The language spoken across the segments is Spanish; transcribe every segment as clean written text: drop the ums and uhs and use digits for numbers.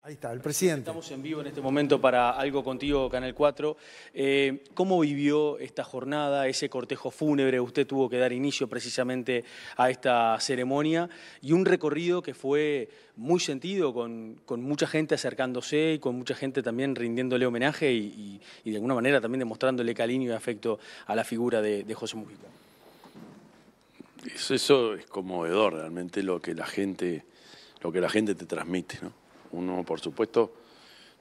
Ahí está, el presidente. Estamos en vivo en este momento para Algo Contigo, Canal 4. ¿Cómo vivió esta jornada, ese cortejo fúnebre? Usted tuvo que dar inicio precisamente a esta ceremonia y un recorrido que fue muy sentido, con mucha gente acercándose y con mucha gente también rindiéndole homenaje y de alguna manera también demostrándole cariño y afecto a la figura de José Mujica. Eso es conmovedor realmente lo que la gente te transmite, ¿no? Uno, por supuesto,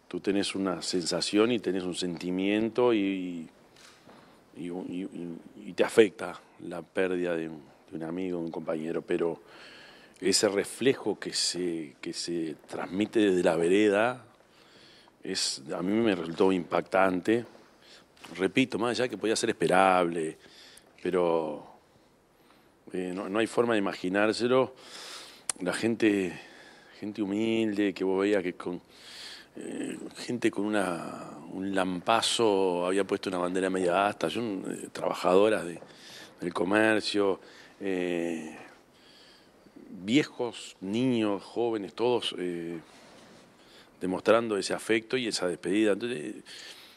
tú tenés una sensación y tenés un sentimiento y te afecta la pérdida de un amigo, de un compañero, pero ese reflejo que se transmite desde la vereda a mí me resultó impactante. Repito, más allá que podía ser esperable, pero no hay forma de imaginárselo. La gente humilde que vos veías que gente con un lampazo había puesto una bandera media asta, trabajadoras del comercio, viejos, niños, jóvenes, todos demostrando ese afecto y esa despedida. Entonces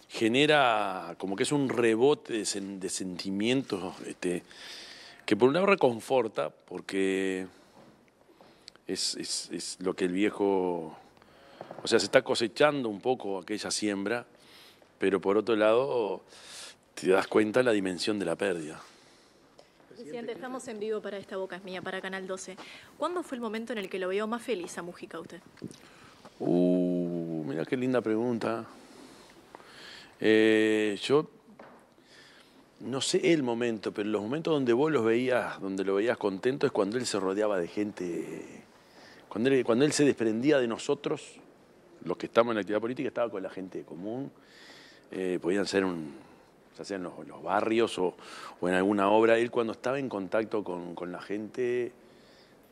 genera como que es un rebote de sentimientos que por un lado reconforta, porque es lo que el viejo, o sea, se está cosechando un poco aquella siembra, pero por otro lado te das cuenta de la dimensión de la pérdida. Presidente, estamos en vivo para Esta Boca es Mía, para Canal 12. ¿Cuándo fue el momento en el que lo vio más feliz a Mujica usted? Mira qué linda pregunta. Yo no sé el momento, pero los momentos donde vos lo veías contento es cuando él se rodeaba de gente. Cuando él se desprendía de nosotros, los que estamos en la actividad política, estaba con la gente común, podían ser ya sea en los barrios o en alguna obra. Él cuando estaba en contacto con la gente,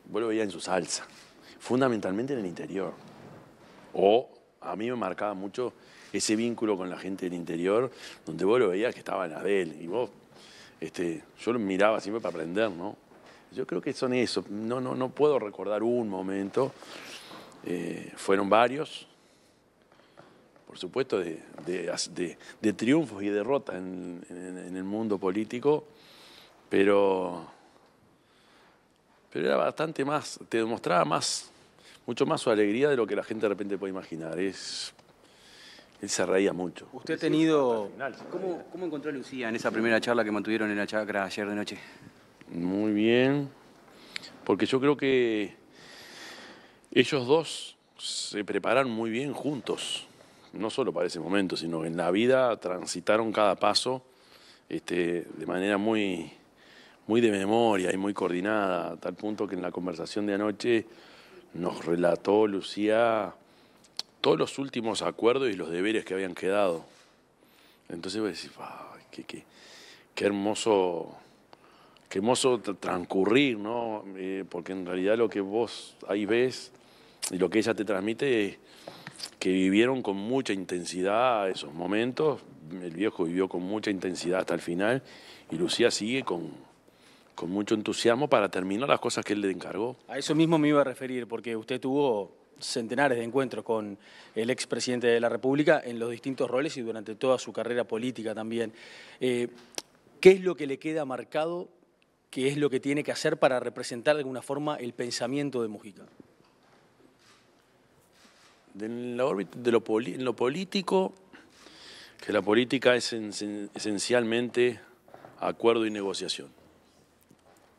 vos lo veías en su salsa, fundamentalmente en el interior. O a mí me marcaba mucho ese vínculo con la gente del interior, donde vos lo veías que estaba en la de él, y vos, yo lo miraba siempre para aprender, ¿no? Yo creo que son eso. No puedo recordar un momento. Fueron varios, por supuesto, de triunfos y derrotas en el mundo político, pero era bastante más, te demostraba mucho más su alegría de lo que la gente de repente puede imaginar. Él se reía mucho. ¿Usted ha tenido... ¿Cómo encontró a Lucía en esa primera charla que mantuvieron en la chacra ayer de noche? Muy bien, porque yo creo que ellos dos se prepararon muy bien juntos, no solo para ese momento, sino en la vida transitaron cada paso de manera muy de memoria y muy coordinada, a tal punto que en la conversación de anoche nos relató Lucía todos los últimos acuerdos y los deberes que habían quedado. Entonces vos decís, qué hermoso transcurrir, ¿no? Porque en realidad lo que vos ahí ves y lo que ella te transmite es que vivieron con mucha intensidad esos momentos. El viejo vivió con mucha intensidad hasta el final y Lucía sigue con mucho entusiasmo para terminar las cosas que él le encargó. A eso mismo me iba a referir, porque usted tuvo centenares de encuentros con el expresidente de la República en los distintos roles y durante toda su carrera política también. ¿Qué es lo que le queda marcado? ¿Qué es lo que tiene que hacer para representar de alguna forma el pensamiento de Mujica? En lo político, que la política es esencialmente acuerdo y negociación.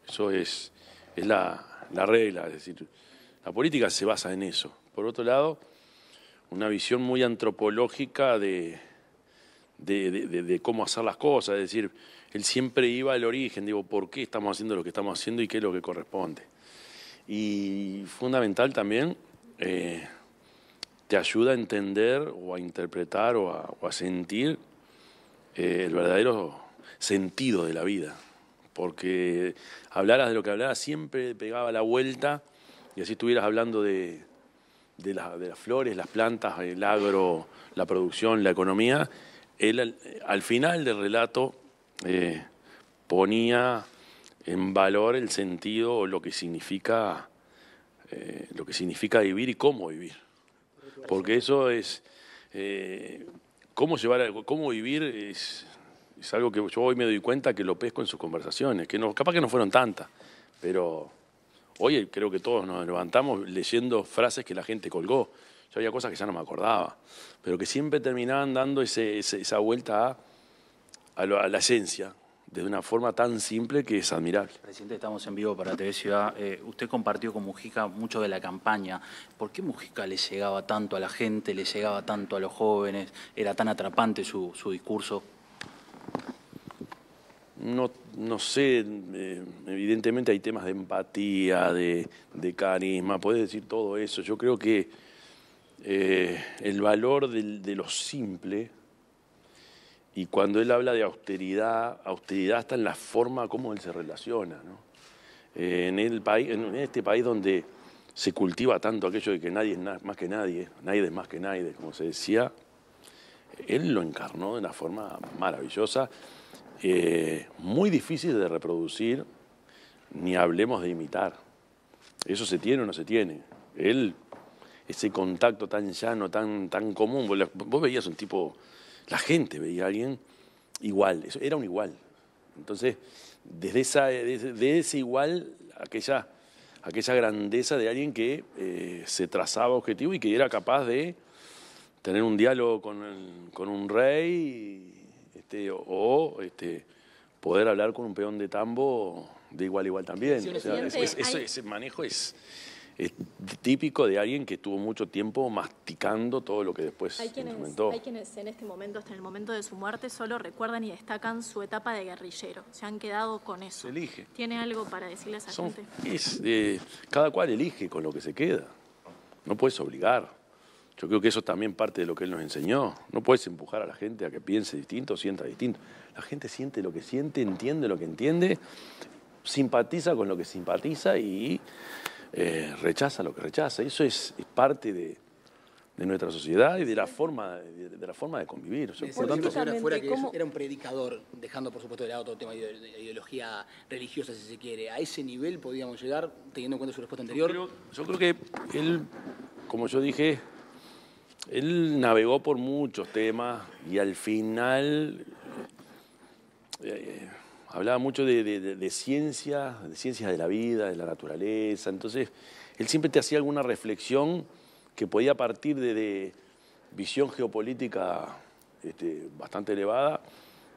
Eso es la regla, es decir, la política se basa en eso. Por otro lado, una visión muy antropológica de cómo hacer las cosas, es decir, él siempre iba al origen, digo, ¿por qué estamos haciendo lo que estamos haciendo y qué es lo que corresponde? Y fundamental también, te ayuda a entender o a interpretar o a sentir el verdadero sentido de la vida. Porque hablaras de lo que hablaras siempre pegaba la vuelta y así estuvieras hablando de las flores, las plantas, el agro, la producción, la economía. Él al final del relato ponía en valor el sentido o lo que significa vivir y cómo vivir. porque eso es, cómo vivir es algo que yo hoy me doy cuenta que lo pesco en sus conversaciones, que no, capaz que no fueron tantas, pero hoy creo que todos nos levantamos leyendo frases que la gente colgó. Yo había cosas que ya no me acordaba, pero que siempre terminaban dando esa vuelta a la esencia, de una forma tan simple que es admirable. Presidente, estamos en vivo para TV Ciudad. Usted compartió con Mujica mucho de la campaña. ¿Por qué Mujica le llegaba tanto a la gente, le llegaba tanto a los jóvenes? ¿Era tan atrapante su discurso? No sé, evidentemente hay temas de empatía, de carisma, podés decir todo eso. Yo creo que el valor de lo simple, y cuando él habla de austeridad está en la forma como él se relaciona, ¿no? En este país donde se cultiva tanto aquello de que nadie es más que nadie es más que nadie, como se decía, él lo encarnó de una forma maravillosa, muy difícil de reproducir, ni hablemos de imitar. ¿Eso se tiene o no se tiene? Ese contacto tan llano, tan común, vos veías un tipo, la gente veía a alguien igual, eso era un igual. Entonces, desde ese igual, aquella grandeza de alguien que se trazaba objetivo y que era capaz de tener un diálogo con un rey, poder hablar con un peón de tambo de igual a igual también. O sea, ese manejo es típico de alguien que estuvo mucho tiempo masticando todo lo que después implementó. Hay quienes en este momento, hasta en el momento de su muerte, solo recuerdan y destacan su etapa de guerrillero. Se han quedado con eso. Se elige. ¿Tiene algo para decirle a esa gente? Cada cual elige con lo que se queda. No puedes obligar. Yo creo que eso también parte de lo que él nos enseñó. No puedes empujar a la gente a que piense distinto, sienta distinto. La gente siente lo que siente, entiende lo que entiende, simpatiza con lo que simpatiza y rechaza lo que rechaza. Eso es parte de nuestra sociedad y de la forma de convivir. Por tanto, fuera que era un predicador, dejando por supuesto de lado todo el tema de ideología religiosa, si se quiere. ¿A ese nivel podíamos llegar, teniendo en cuenta su respuesta anterior? Yo creo que él, como yo dije, él navegó por muchos temas y al final hablaba mucho de ciencias de la vida, de la naturaleza. Entonces, él siempre te hacía alguna reflexión que podía partir de visión geopolítica bastante elevada,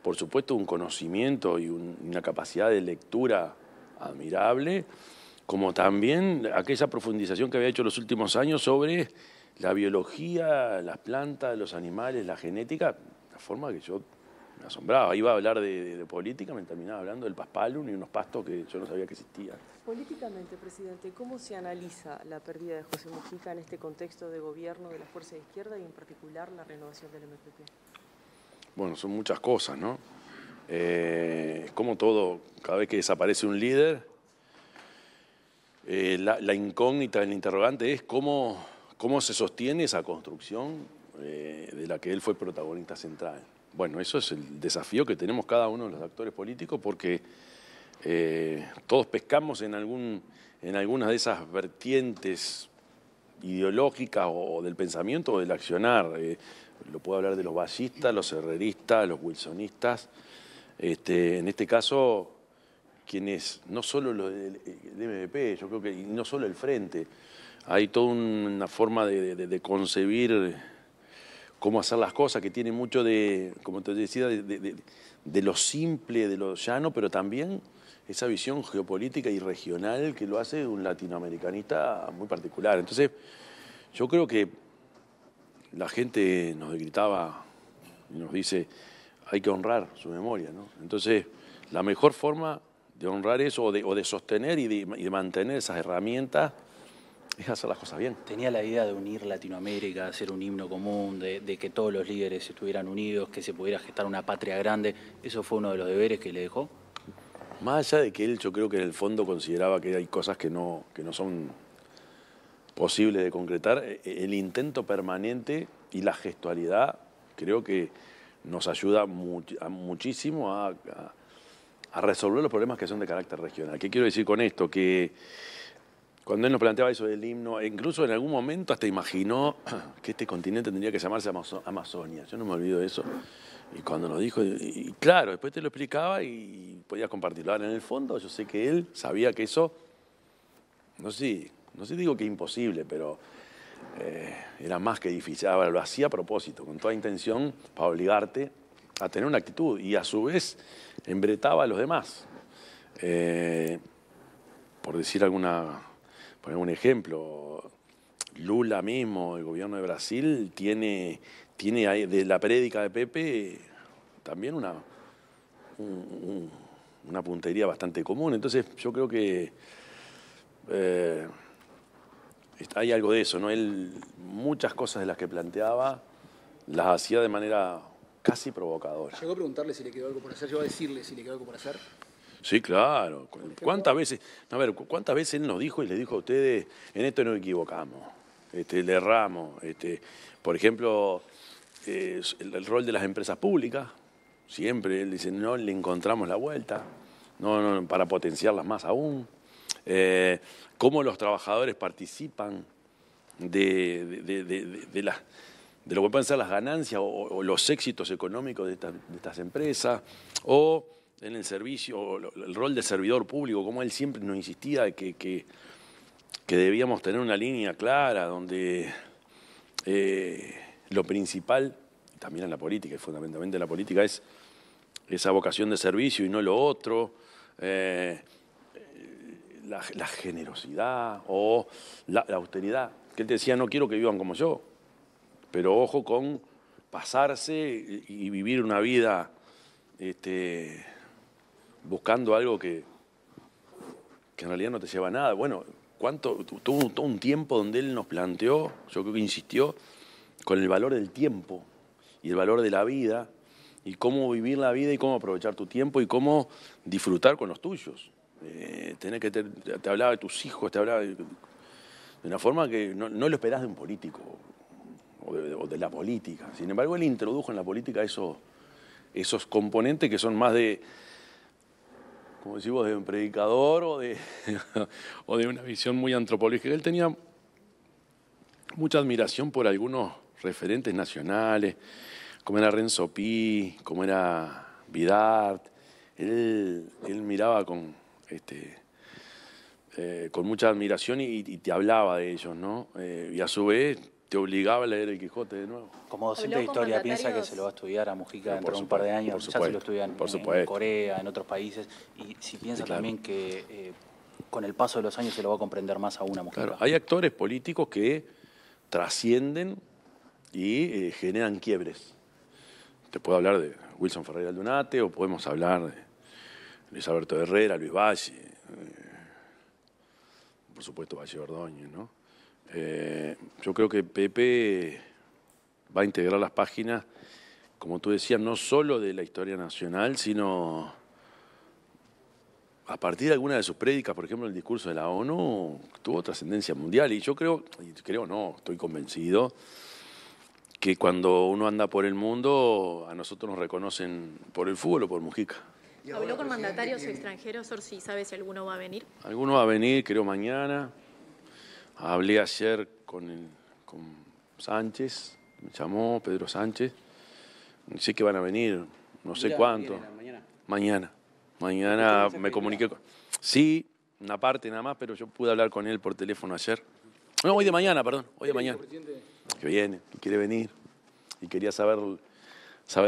por supuesto un conocimiento y una capacidad de lectura admirable, como también aquella profundización que había hecho en los últimos años sobre la biología, las plantas, los animales, la genética, la forma que yo me asombraba. Iba a hablar de política, me terminaba hablando del paspalum y unos pastos que yo no sabía que existían. Políticamente, presidente, ¿cómo se analiza la pérdida de José Mujica en este contexto de gobierno de la fuerza de izquierda y en particular la renovación del MPP? Bueno, son muchas cosas, ¿no? Como todo, cada vez que desaparece un líder, la incógnita, el interrogante es cómo se sostiene esa construcción de la que él fue protagonista central. Bueno, eso es el desafío que tenemos cada uno de los actores políticos porque todos pescamos en algunas de esas vertientes ideológicas o del pensamiento o del accionar. Lo puedo hablar de los vallistas, los herreristas, los wilsonistas. En este caso, quienes, no solo los del MPP, yo creo que y no solo el Frente, hay toda una forma de concebir cómo hacer las cosas que tiene mucho de, como te decía, de lo simple, de lo llano, pero también esa visión geopolítica y regional que lo hace un latinoamericanista muy particular. Entonces, yo creo que la gente nos gritaba y nos dice, hay que honrar su memoria, ¿no? Entonces, la mejor forma de honrar eso o de sostener y de mantener esas herramientas es hacer las cosas bien. ¿Tenía la idea de unir Latinoamérica, hacer un himno común, de que todos los líderes estuvieran unidos, que se pudiera gestar una patria grande? ¿Eso fue uno de los deberes que le dejó? Más allá de que él, yo creo que en el fondo consideraba que hay cosas que no son posibles de concretar, el intento permanente y la gestualidad creo que nos ayuda muchísimo a resolver los problemas que son de carácter regional. ¿Qué quiero decir con esto? Que Cuando él nos planteaba eso del himno, e incluso en algún momento hasta imaginó que este continente tendría que llamarse Amazonia. Yo no me olvido de eso. Y cuando nos dijo, y claro, después te lo explicaba y podías compartirlo. Ahora, en el fondo, yo sé que él sabía que eso, no sé digo que imposible, pero era más que difícil. Ahora, lo hacía a propósito, con toda intención, para obligarte a tener una actitud. Y a su vez, embretaba a los demás. Por decir poner un ejemplo, Lula mismo, el gobierno de Brasil, tiene ahí, de la prédica de Pepe también una puntería bastante común. Entonces yo creo que hay algo de eso, ¿no? Él muchas cosas de las que planteaba las hacía de manera casi provocadora. ¿Llegó a preguntarle si le quedó algo por hacer? ¿Llegó a decirle si le quedó algo por hacer? Sí, claro. ¿Cuántas veces él nos dijo y les dijo a ustedes, en esto nos equivocamos, le erramos? Por ejemplo, el rol de las empresas públicas, siempre él dice, no le encontramos la vuelta, no, para potenciarlas más aún. Cómo los trabajadores participan de lo que pueden ser las ganancias o los éxitos económicos de estas empresas, o en el servicio, o el rol de servidor público, como él siempre nos insistía de que debíamos tener una línea clara donde lo principal, también en la política, y fundamentalmente en la política, es esa vocación de servicio y no lo otro, la generosidad o la austeridad. Que él te decía, no quiero que vivan como yo, pero ojo con pasarse y vivir una vida buscando algo que en realidad no te lleva a nada. Bueno, tuvo todo un tiempo donde él nos planteó, yo creo que insistió, con el valor del tiempo y el valor de la vida, y cómo vivir la vida y cómo aprovechar tu tiempo y cómo disfrutar con los tuyos. Te hablaba de tus hijos, te hablaba de una forma que no lo esperás de un político o de la política. Sin embargo, él introdujo en la política esos componentes que son más de, como decimos, de un predicador o de una visión muy antropológica. Él tenía mucha admiración por algunos referentes nacionales, como era Renzo Pi, como era Vidart. Él miraba con mucha admiración y te hablaba de ellos, ¿no? Y a su vez te obligaba a leer el Quijote de nuevo. Como docente de historia, ¿piensa que se lo va a estudiar a Mujica dentro de un par de años? Ya se lo estudian en Corea, en otros países. Y si piensa también que con el paso de los años se lo va a comprender más aún a Mujica. Claro, hay actores políticos que trascienden y generan quiebres. Te puedo hablar de Wilson Ferreira Aldunate, o podemos hablar de Luis Alberto Herrera, Luis Valle, por supuesto Valle Ordóñez, ¿no? Yo creo que Pepe va a integrar las páginas, como tú decías, no solo de la historia nacional, sino a partir de alguna de sus prédicas, por ejemplo, el discurso de la ONU tuvo trascendencia mundial. Y yo estoy convencido que cuando uno anda por el mundo, a nosotros nos reconocen por el fútbol o por Mujica. ¿Habló con mandatarios extranjeros, o si sabe si alguno va a venir? Alguno va a venir, creo, mañana. Hablé ayer con Sánchez, me llamó Pedro Sánchez. Sé que van a venir, no sé cuánto. Mañana me comuniqué con... Sí, una parte nada más, pero yo pude hablar con él por teléfono ayer. No, hoy de mañana, que viene, que quiere venir. Y quería saber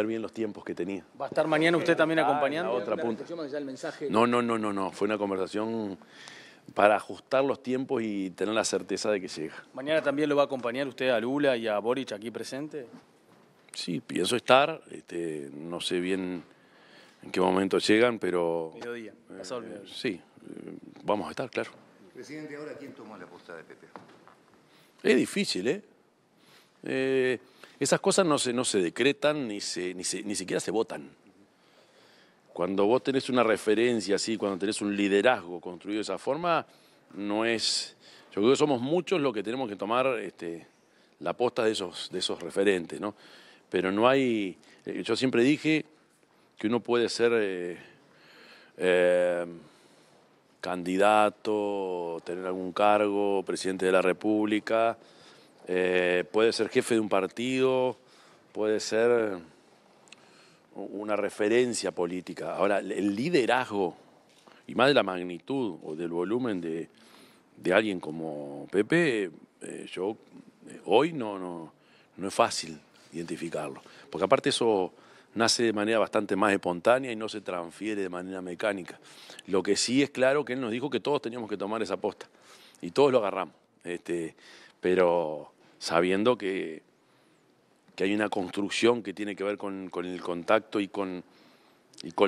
bien los tiempos que tenía. ¿Va a estar mañana usted también acompañando? Otra punta. No. Fue una conversación para ajustar los tiempos y tener la certeza de que llega. ¿Mañana también lo va a acompañar usted a Lula y a Boric aquí presente? Sí, pienso estar. No sé bien en qué momento llegan, pero... Mediodía, pasado el mediodía. Sí, vamos a estar, claro. Presidente, ahora ¿quién tomó la posta de Pepe? Es difícil, esas cosas no se decretan ni siquiera se votan. Cuando vos tenés una referencia así, cuando tenés un liderazgo construido de esa forma, no es... Yo creo que somos muchos los que tenemos que tomar la posta de esos referentes, ¿no? Pero no hay... Yo siempre dije que uno puede ser candidato, tener algún cargo, presidente de la República, puede ser jefe de un partido, puede ser una referencia política. Ahora, el liderazgo, y más de la magnitud o del volumen de alguien como Pepe, hoy no es fácil identificarlo. Porque aparte eso nace de manera bastante más espontánea y no se transfiere de manera mecánica. Lo que sí es claro que él nos dijo que todos teníamos que tomar esa aposta y todos lo agarramos, pero sabiendo que hay una construcción que tiene que ver con el contacto y con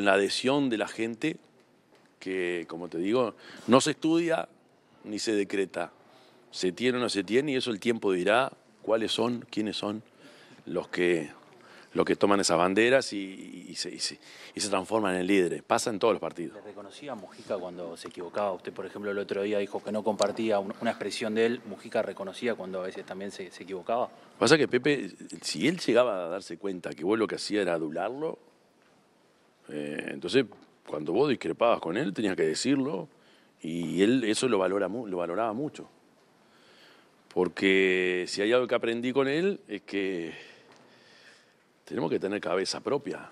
la adhesión de la gente que, como te digo, no se estudia ni se decreta, se tiene o no se tiene, y eso el tiempo dirá cuáles son, quiénes son los que toman esas banderas y se transforman en líderes. Pasa en todos los partidos. ¿Le reconocía a Mujica cuando se equivocaba? Usted, por ejemplo, el otro día dijo que no compartía una expresión de él. ¿Mujica reconocía cuando a veces también se equivocaba? Pasa que Pepe, si él llegaba a darse cuenta que vos lo que hacía era adularlo, entonces cuando vos discrepabas con él tenías que decirlo, y él eso lo valoraba mucho. Porque si hay algo que aprendí con él es que tenemos que tener cabeza propia.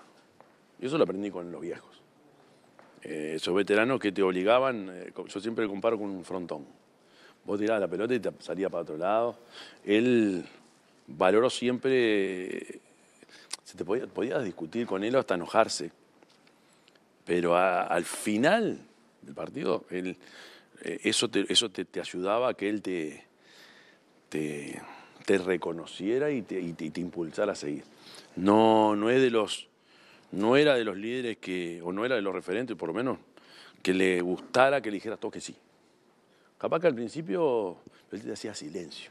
Y eso lo aprendí con los viejos. Esos veteranos que te obligaban, yo siempre comparo con un frontón. Vos tirabas la pelota y te salía para otro lado. Él valoró siempre, podías discutir con él o hasta enojarse. Pero al final del partido, eso te ayudaba a que él te reconociera y te impulsara a seguir. No era de los líderes o no era de los referentes, por lo menos, que le gustara que le dijeras todo que sí. Capaz que al principio él te hacía silencio.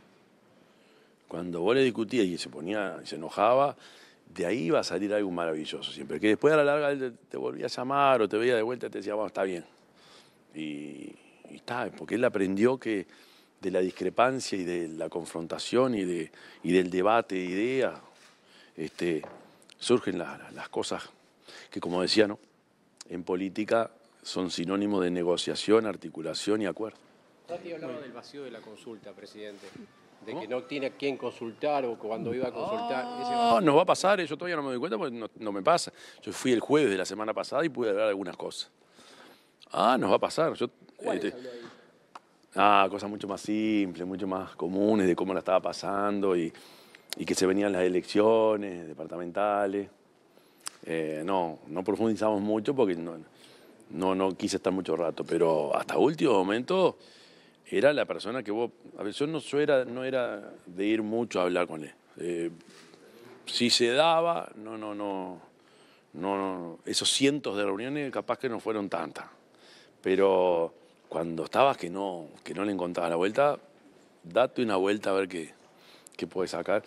Cuando vos le discutías y se enojaba, de ahí iba a salir algo maravilloso siempre. Que después a la larga él te volvía a llamar o te veía de vuelta y te decía, bueno, está bien. Y está, porque él aprendió que de la discrepancia y de la confrontación y del debate de ideas, surgen las cosas que, como decía, ¿no?, en política son sinónimo de negociación, articulación y acuerdo. Tati hablaba del vacío de la consulta, presidente, de que no tiene a quién consultar o cuando iba a consultar. No, nos va a pasar, yo todavía no me doy cuenta porque no me pasa. Yo fui el jueves de la semana pasada y pude hablar de algunas cosas. Nos va a pasar. Cosas mucho más simples, mucho más comunes de cómo la estaba pasando y que se venían las elecciones departamentales. No profundizamos mucho porque no quise estar mucho rato, pero hasta último momento era la persona que vos... A ver, yo no era de ir mucho a hablar con él. Si se daba, no, esos cientos de reuniones capaz que no fueron tantas, pero cuando estabas que no le encontrabas la vuelta, date una vuelta a ver qué puedes sacar.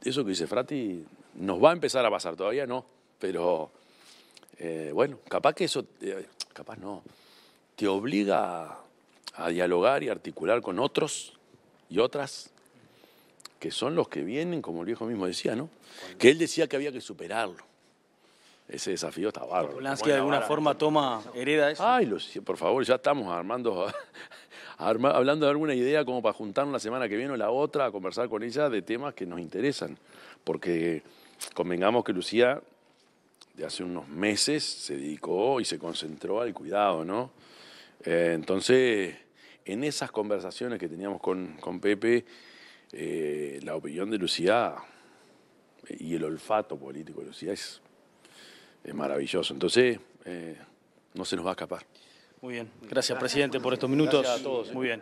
Eso que dice Frati nos va a empezar a pasar, todavía no, pero bueno, capaz que eso, capaz no, te obliga a dialogar y articular con otros y otras que son los que vienen, como el viejo mismo decía, ¿no? Que él decía que había que superarlo. Ese desafío está bárbaro. Polanski de alguna forma hereda eso. Por favor, ya estamos hablando de alguna idea como para juntarnos la semana que viene o la otra a conversar con ella de temas que nos interesan. Porque convengamos que Lucía de hace unos meses se dedicó y se concentró al cuidado, ¿no? Entonces, en esas conversaciones que teníamos con Pepe, la opinión de Lucía y el olfato político de Lucía es maravilloso. Entonces, no se nos va a escapar. Muy bien. Gracias, presidente, por estos minutos. Gracias a todos. Muy bien.